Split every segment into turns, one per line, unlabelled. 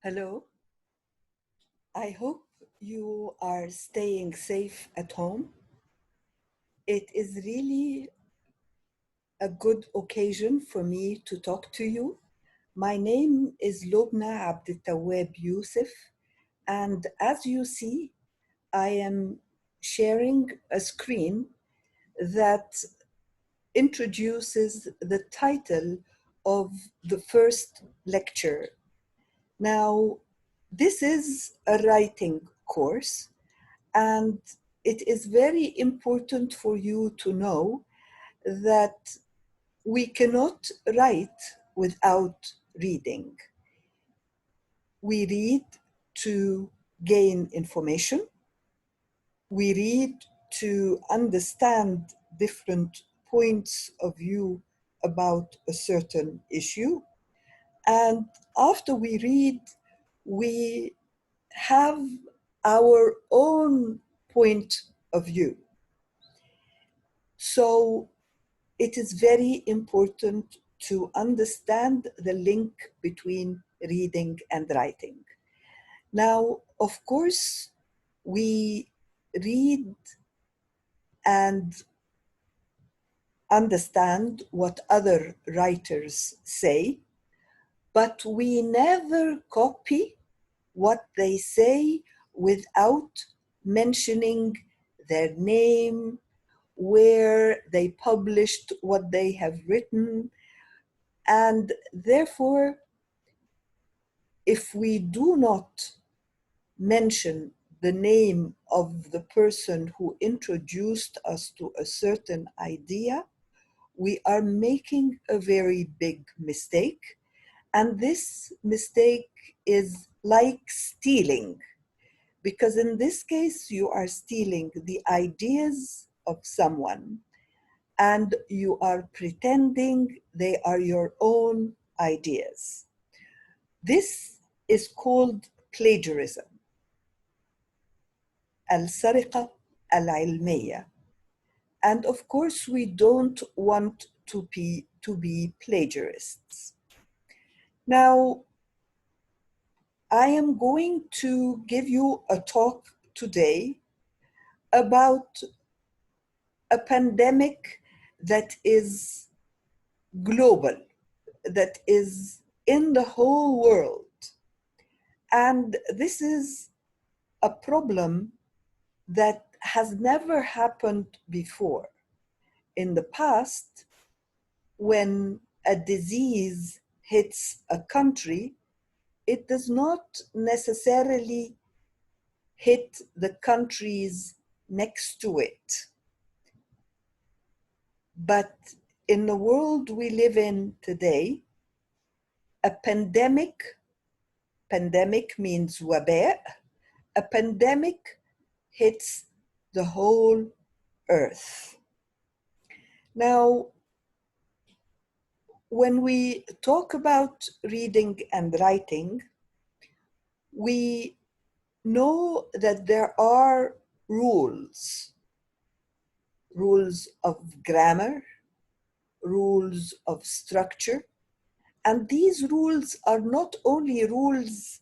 Hello. I hope you are staying safe at home. It is really a good occasion for me to talk to you. My name is Lubna Abdالتواب Yusuf, and as you see, I am sharing a screen that introduces the title of the first lecture. Now, this is a writing course, and it is very important for you to know that we cannot write without reading. We read to gain information. We read to understand different points of view about a certain issue. And after we read, we have our own point of view. So it is very important to understand the link between reading and writing. Now, of course, we read and understand what other writers say, but we never copy what they say without mentioning their name, where they published what they have written. And therefore, if we do not mention the name of the person who introduced us to a certain idea, we are making a very big mistake. And this mistake is like stealing, because in this case, you are stealing the ideas of someone and you are pretending they are your own ideas. This is called plagiarism, السرقة العلمية. And of course, we don't want to be plagiarists. Now, I am going to give you a talk today about a pandemic that is global, that is in the whole world. And this is a problem that has never happened before. In the past, when a disease hits a country, it does not necessarily hit the countries next to it. But in the world we live in today, a pandemic means وباء, a pandemic hits the whole earth. Now, when we talk about reading and writing, we know that there are rules of grammar, rules of structure, and these rules are not only rules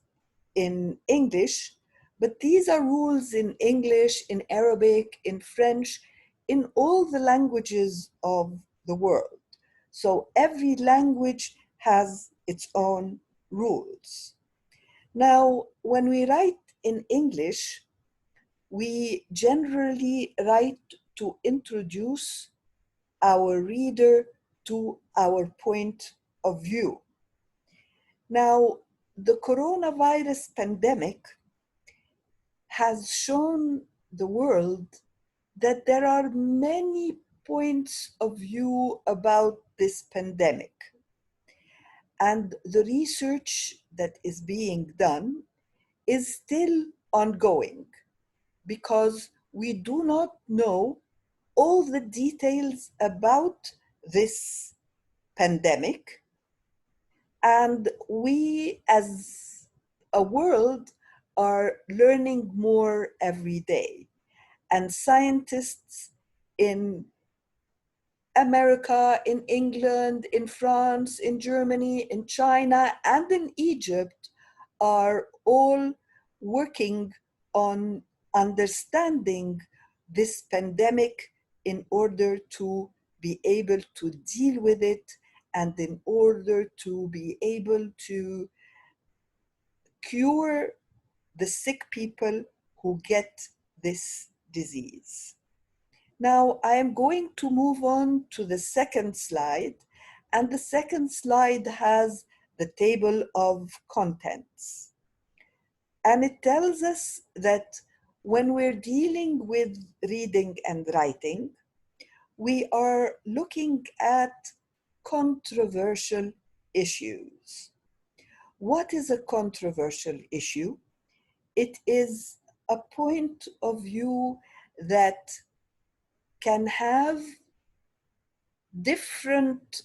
in English, but these are rules in English, in Arabic, in French, in all the languages of the world. So every language has its own rules. Now, when we write in English, we generally write to introduce our reader to our point of view. Now, the coronavirus pandemic has shown the world that there are many points of view about this pandemic. And the research that is being done is still ongoing because we do not know all the details about this pandemic. And we as a world are learning more every day. And scientists in America, in England, in France, in Germany, in China, and in Egypt are all working on understanding this pandemic in order to be able to deal with it and in order to be able to cure the sick people who get this disease. Now, I am going to move on to the second slide, and the second slide has the table of contents. And it tells us that when we're dealing with reading and writing, we are looking at controversial issues. What is a controversial issue? It is a point of view that can have different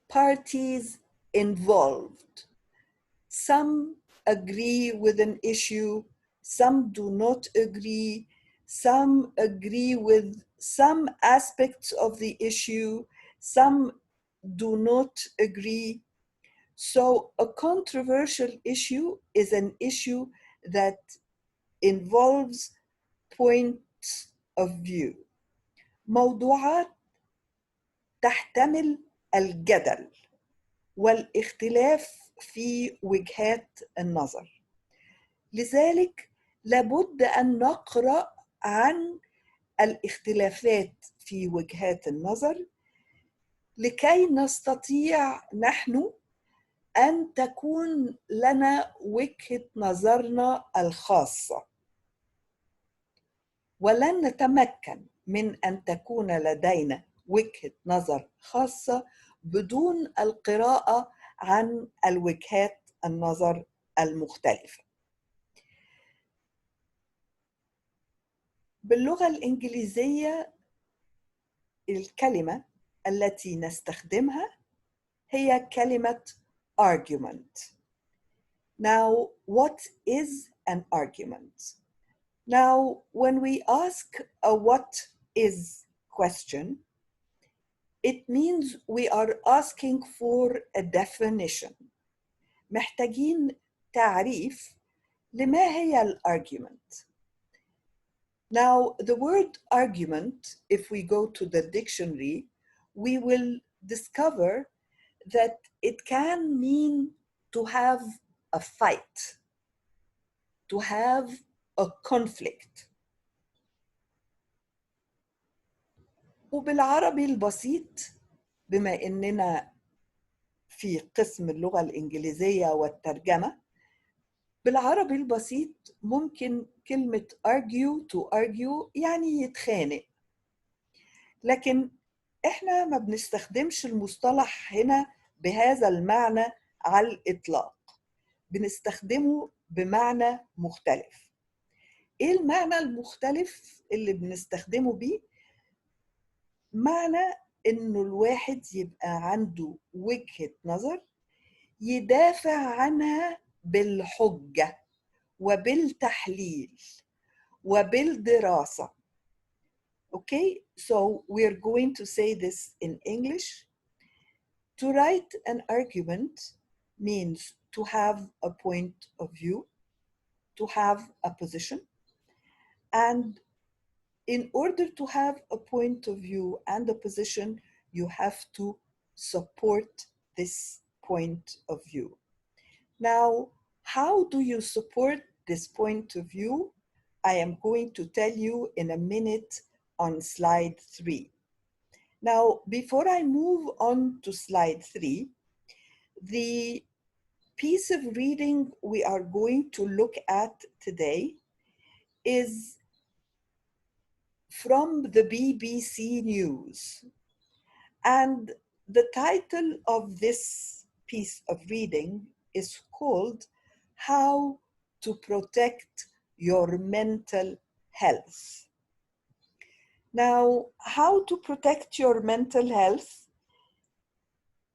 parties involved. Some agree with an issue, some do not agree, some agree with some aspects of the issue, some do not agree. So a controversial issue is an issue that involves points of view. موضوعات تحتمل الجدل والاختلاف في وجهات النظر. لذلك لابد أن نقرأ عن الاختلافات في وجهات النظر لكي نستطيع نحن أن تكون لنا وجهة نظرنا الخاصة. ولن نتمكن من أن تكون لدينا وجهة نظر خاصة بدون القراءة عن الوجهات النظر المختلفة. باللغة الإنجليزية الكلمة التي نستخدمها هي كلمة argument. Now, what is an argument? Now, when we ask a what is question, it means we are asking for a definition. محتاجين تعريف لما هي الارجيومنت. Now, the word argument, if we go to the dictionary, we will discover that it can mean to have a fight, to have a conflict. وبالعربي البسيط بما إننا في قسم اللغة الإنجليزية والترجمة، بالعربي البسيط ممكن كلمة argue to argue يعني يتخانق، لكن إحنا ما بنستخدمش المصطلح هنا بهذا المعنى على الإطلاق، بنستخدمه بمعنى مختلف. إيه المعنى المختلف اللي بنستخدمه بيه؟ معنى إنه الواحد يبقى عنده وجهة نظر يدافع عنها بالحجة وبالتحليل وبالدراسة. Okay, so we're going to say this in English. To write an argument means to have a point of view, to have a position, and in order to have a point of view and a position, you have to support this point of view. Now, how do you support this point of view? I am going to tell you in a minute on slide 3. Now, before I move on to slide 3, the piece of reading we are going to look at today is from the BBC News. And the title of this piece of reading is called How to Protect Your Mental Health. Now, how to protect your mental health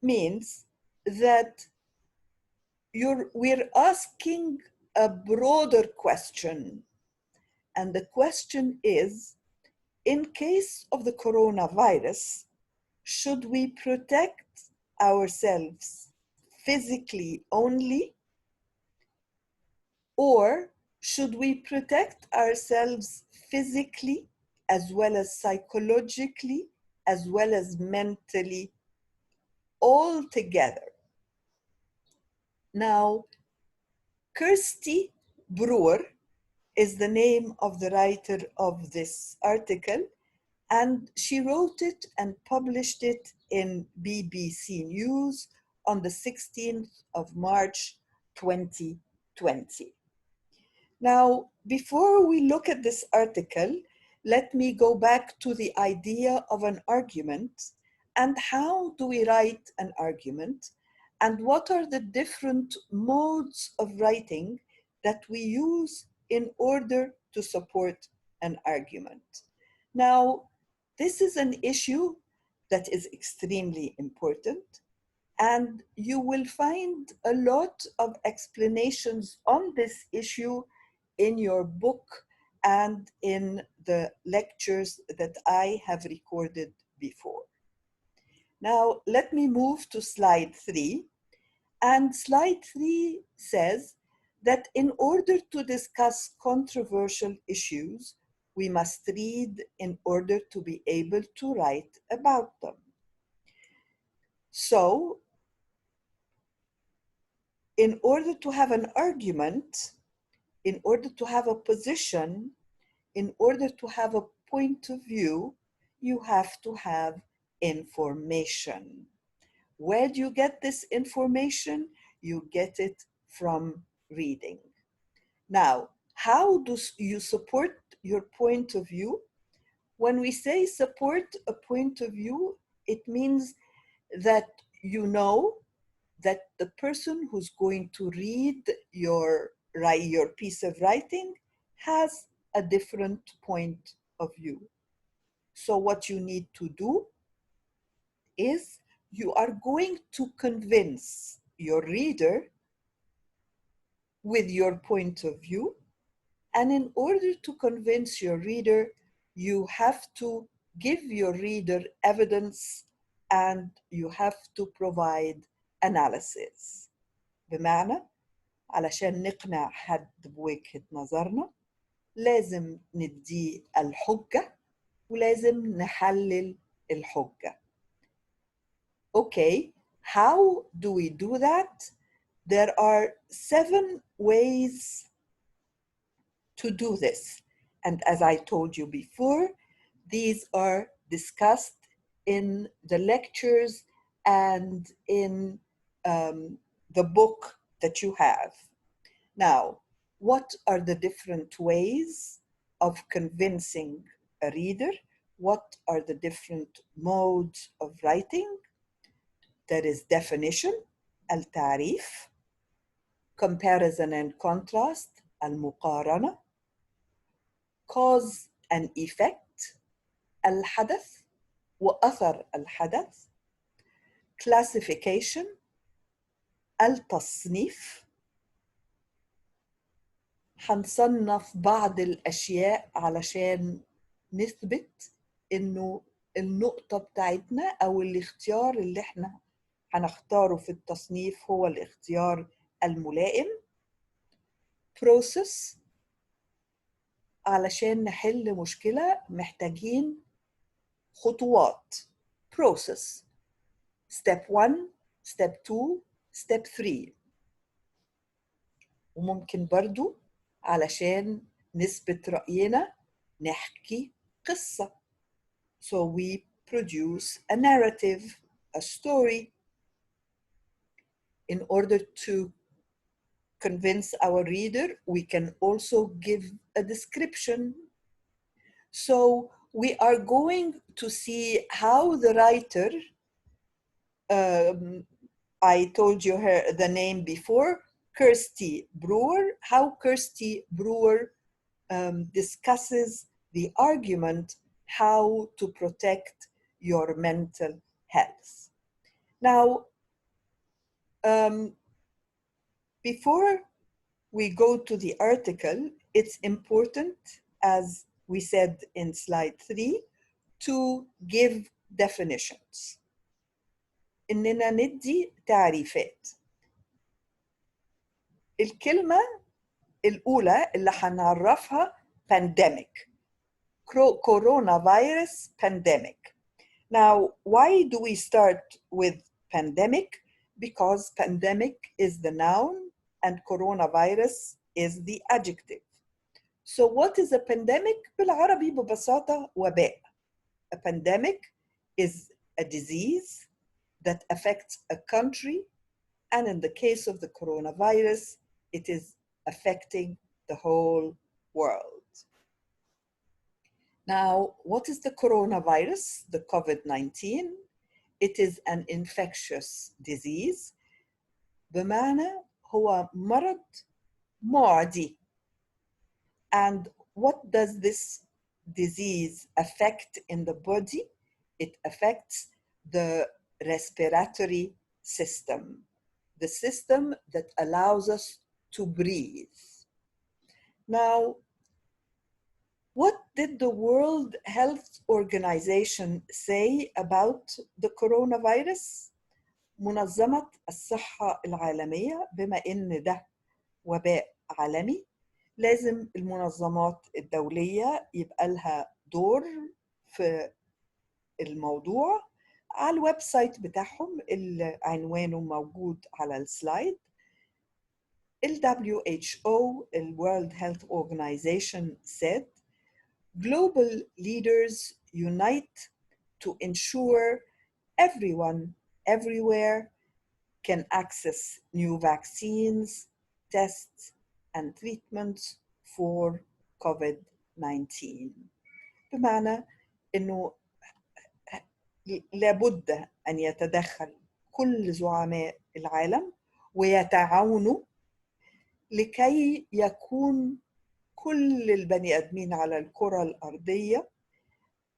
means that we're asking a broader question. And the question is, in case of the coronavirus, should we protect ourselves physically only, or should we protect ourselves physically as well as psychologically as well as mentally, all together? Now, Kirsty Brewer is the name of the writer of this article, and she wrote it and published it in BBC News on the 16th of March 2020. Now, before we look at this article, let me go back to the idea of an argument and how do we write an argument, and what are the different modes of writing that we use in order to support an argument. Now, this is an issue that is extremely important, and you will find a lot of explanations on this issue in your book and in the lectures that I have recorded before. Now, let me move to slide 3. And slide 3 says that in order to discuss controversial issues, we must read in order to be able to write about them. So, in order to have an argument, in order to have a position, in order to have a point of view, you have to have information. Where do you get this information? You get it from reading. Now, how do you support your point of view? When we say support a point of view, it means that you know that the person who's going to read your piece of writing has a different point of view. So what you need to do is you are going to convince your reader with your point of view. And in order to convince your reader, you have to give your reader evidence and you have to provide analysis. بمعنى علشان نقنع حد بوجهة نظرنا لازم نديه الحجة ولازم نحلل الحجة. Okay, how do we do that? There are 7 ways to do this. And as I told you before, these are discussed in the lectures and in the book that you have. Now, what are the different ways of convincing a reader? What are the different modes of writing? There is definition, التعريف, comparison and contrast, المقارنة, cause and effect, الحدث وأثر الحدث, classification, التصنيف. هنصنف بعض الأشياء علشان نثبت إنه النقطة بتاعتنا أو الاختيار اللي احنا هنختاره في التصنيف هو الاختيار الملائم. process، علشان نحل مشكلة محتاجين خطوات. process step 1 step 2 step 3. وممكن برضو علشان نثبت رأينا نحكي قصة. So we produce a narrative, a story, in order to convince our reader. We can also give a description. So we are going to see how the writer, I told you the name before, Kirsty Brewer, how Kirsty Brewer discusses the argument how to protect your mental health. Now, before we go to the article, it's important, as we said in slide 3, to give definitions. إننا ندي تعريفات. الكلمة الأولى اللي هنعرفها pandemic. Coronavirus pandemic. Now, why do we start with pandemic? Because pandemic is the noun and coronavirus is the adjective. So what is a pandemic? بالعربي ببساطة وباء. A pandemic is a disease that affects a country, and in the case of the coronavirus, it is affecting the whole world. Now, what is the coronavirus, the COVID-19? It is an infectious disease. بمعنى هو مرض معدي. And what does this disease affect in the body? It affects the respiratory system, the system that allows us to breathe. Now, what did the World Health Organization say about the coronavirus? منظمة الصحة العالمية، بما إن ده وباء عالمي، لازم المنظمات الدولية يبقى لها دور في الموضوع. على الويب سايت بتاعهم اللي عنوانه موجود على السلايد، WHO, the World Health Organization, said, global leaders unite to ensure everyone, everywhere, can access new vaccines, tests, and treatments for COVID-19. بمعنى إنه لابد أن يتدخل كل زعماء العالم ويتعاونوا لكي يكون كل البني آدمين على الكرة الأرضية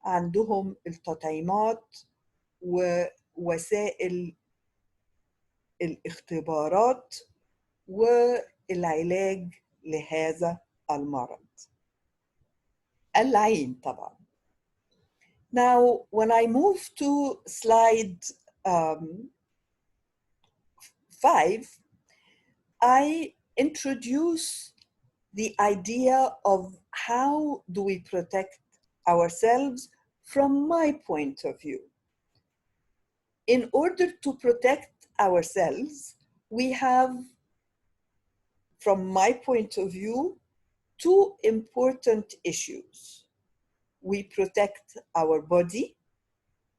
عندهم التطعيمات ووسائل الاختبارات والعلاج لهذا المرض اللعين طبعا. Now, when I move to slide 5, I introduce the idea of how do we protect ourselves from my point of view. In order to protect ourselves, we have, from my point of view, 2 important issues. We protect our body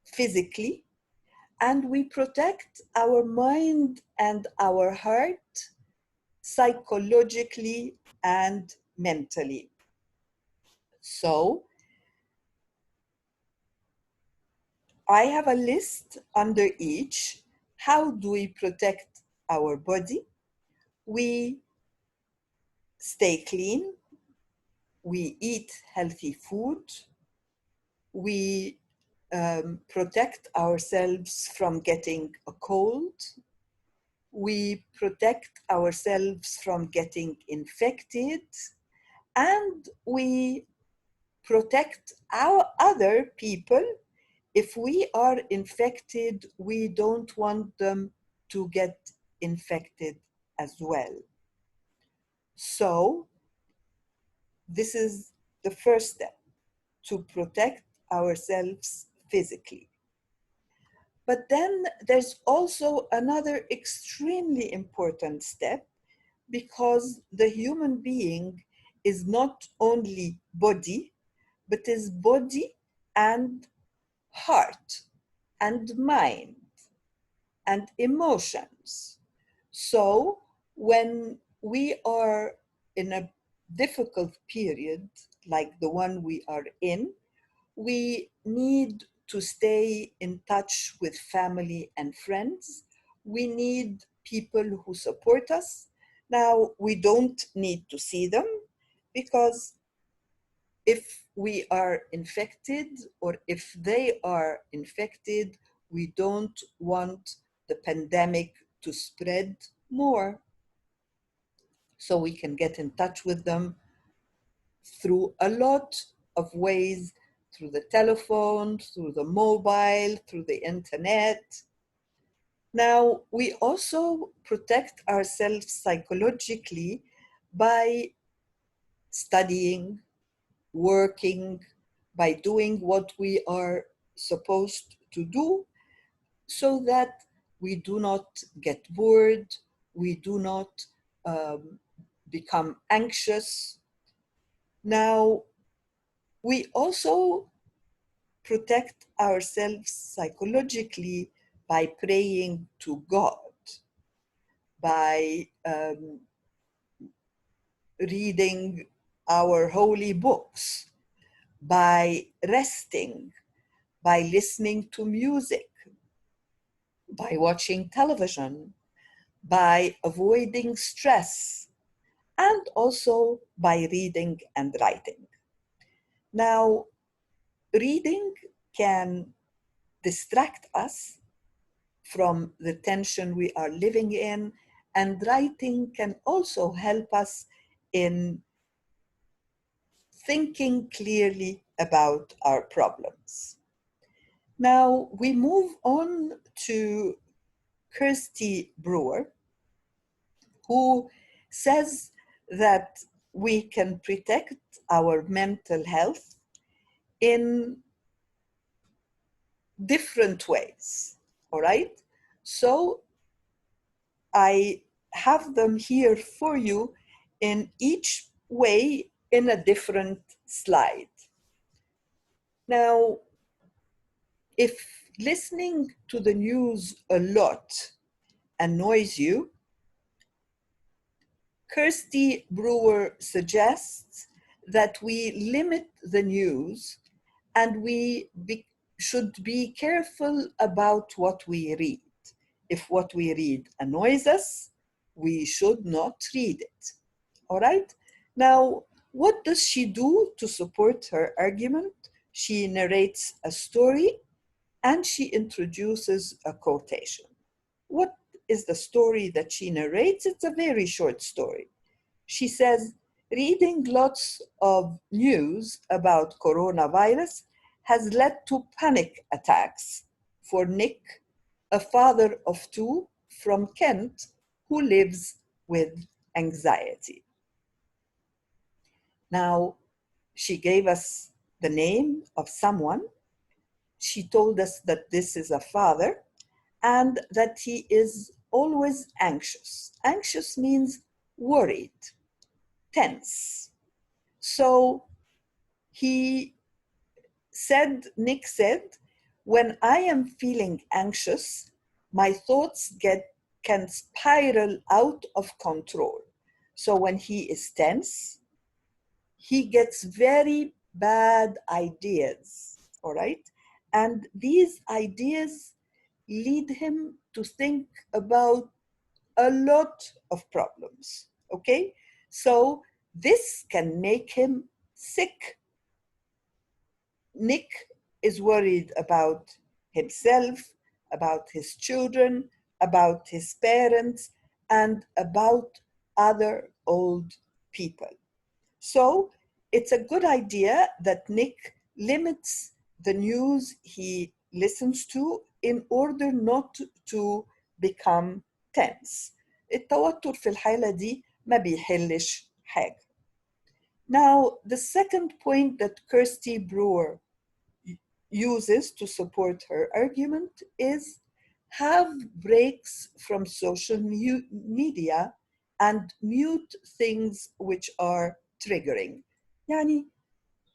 physically, and we protect our mind and our heart psychologically and mentally. So, I have a list under each. How do we protect our body? We stay clean. We eat healthy food. We protect ourselves from getting a cold. We protect ourselves from getting infected. And we protect our other people. If we are infected, we don't want them to get infected as well. So, this is the first step, to protect ourselves physically. But then there's also another extremely important step, because the human being is not only body, but is body and heart and mind and emotions. So when we are in a difficult period like the one we are in, we need to stay in touch with family and friends. We need people who support us. Now, we don't need to see them, because if we are infected or if they are infected, we don't want the pandemic to spread more. So we can get in touch with them through a lot of ways, through the telephone, through the mobile, through the internet. Now, we also protect ourselves psychologically by studying, working, by doing what we are supposed to do, so that we do not get bored, we do not become anxious. Now, we also protect ourselves psychologically by praying to God, by reading our holy books, by resting, by listening to music, by watching television, by avoiding stress, and also by reading and writing. Now, reading can distract us from the tension we are living in, and writing can also help us in thinking clearly about our problems. Now, we move on to Kirsty Brewer, who says that we can protect our mental health in different ways, all right? So I have them here for you in each way in a different slide. Now, if listening to the news a lot annoys you, Kirsty Brewer suggests that we limit the news and we should be careful about what we read. If what we read annoys us, we should not read it. All right? Now, what does she do to support her argument? She narrates a story and she introduces a quotation. What is the story that she narrates? It's a very short story. She says, reading lots of news about coronavirus has led to panic attacks for Nick, a father of two from Kent who lives with anxiety. Now, she gave us the name of someone. She told us that this is a father and that he is always anxious. Anxious means worried, tense. So Nick said, when I am feeling anxious, my thoughts can spiral out of control. So when he is tense, he gets very bad ideas, all right? And these ideas lead him to think about a lot of problems, okay? So this can make him sick. Nick is worried about himself, about his children, about his parents, and about other old people. So it's a good idea that Nick limits the news he listens to in order not to become tense. التوتر في الحالة دي ما بيحلش حاجة. Now, the second point that Kirsty Brewer uses to support her argument is have breaks from social media and mute things which are triggering. يعني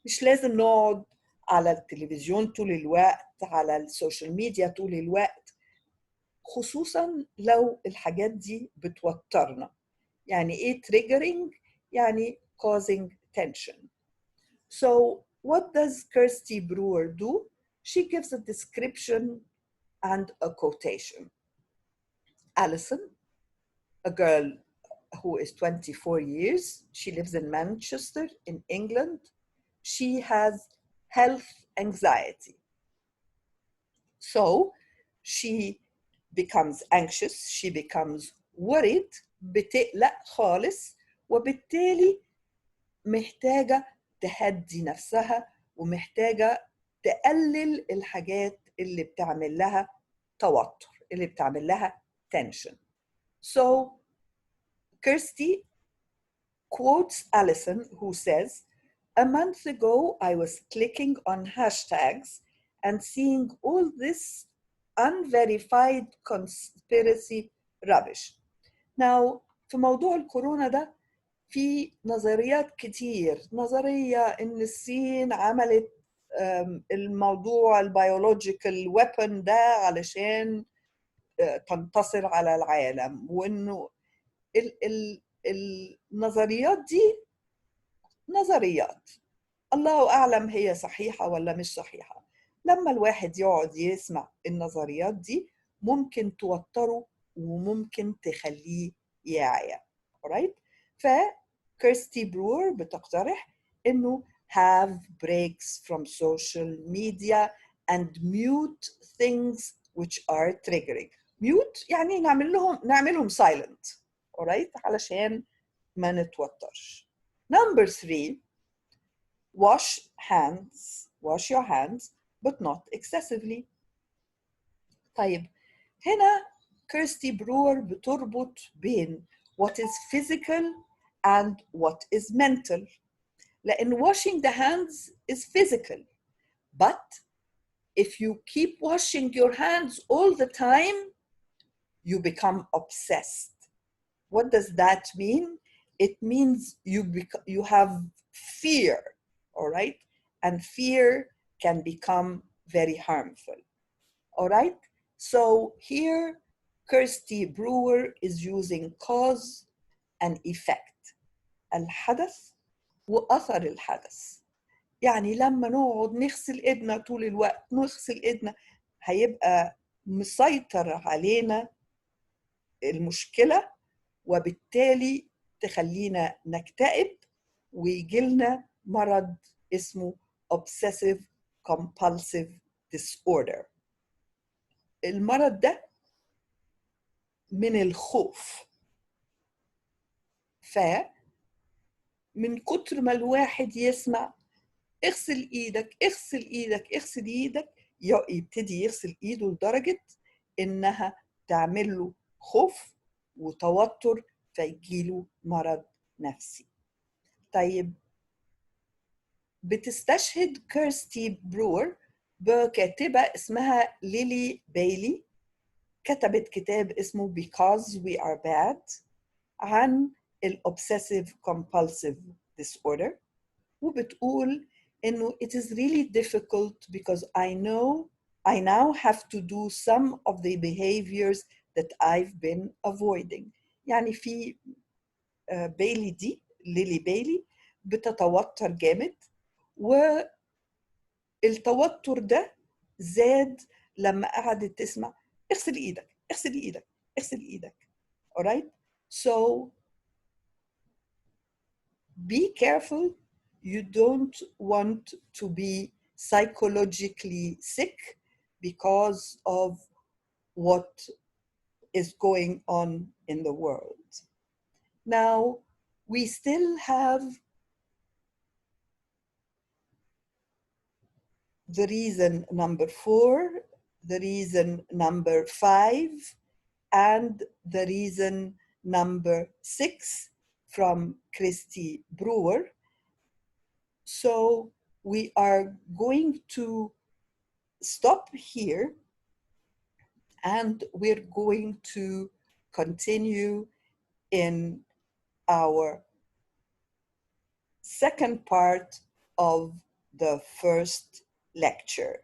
مش لازم نقعد على التلفزيون طول الوقت، على السوشيال ميديا طول الوقت، خصوصا لو الحاجات دي بتوترنا. يعني ايه triggering؟ يعني causing tension. So what does Kirsty Brewer do? She gives a description and a quotation. Alison, a girl who is 24 years, she lives in Manchester in England. She has health anxiety. So she becomes anxious, she becomes worried, بتقلق خالص، وبالتالي محتاجة تهدي نفسها ومحتاجة تقلل الحاجات اللي بتعمل لها توتر، اللي بتعمل لها tension. So Kirsty quotes Allison, who says, "A month ago, I was clicking on hashtags and seeing all this unverified conspiracy rubbish." Now, في موضوع الكورونا ده في نظريات كتير. نظرية إن الصين عملت الموضوع البيولوجيكال ويبن ده علشان تنتصر على العالم، وإنه النظريات دي نظريات الله أعلم هي صحيحة ولا مش صحيحة. لما الواحد يقعد يسمع النظريات دي ممكن توتره وممكن تخليه يعيا. alright؟ فكيرستي برور بتقترح إنه have breaks from social media and mute things which are triggering. mute يعني نعملهم silent. alright؟ علشان ما نتوترش. Number 3, wash your hands but not excessively. طيب هنا كيرستي برور بتربط بين what is physical and what is mental. لأن washing the hands is physical, but if you keep washing your hands all the time, you become obsessed. What does that mean? It means you have fear, all right? And fear can become very harmful, all right? So here, Kirsty Brewer is using cause and effect. الحدث وأثر الحدث. يعني لما نقعد نغسل إيدنا طول الوقت نغسل إيدنا هيبقى مسيطر علينا المشكلة، وبالتالي تخلينا نكتئب ويجيلنا مرض اسمه obsessive compulsive disorder. المرض ده من الخوف. من كتر ما الواحد يسمع اغسل ايدك اغسل ايدك اغسل ايدك يبتدي يغسل ايده لدرجة انها تعمل له خوف وتوتر فيجيله مرض نفسي. طيب بتستشهد كيرستي برور بكاتبة اسمها ليلي بايلي، كتبت كتاب اسمه Because We Are Bad عن Obsessive Compulsive Disorder، وبتقول إنه it is really difficult because I now have to do some of the behaviors that I've been avoiding. يعني في بايلي دي ليلي بايلي بتتوتر جامد، والتوتر ده زاد لما قعدت تسمع اغسل ايدك اغسل ايدك اغسل ايدك. alright? So be careful. You don't want to be psychologically sick because of what is going on in the world. Now, we still have the reason number 4, the reason number 5, and the reason number 6 from Kirsty Brewer. So we are going to stop here and we're going to continue in our second part of the first lecture.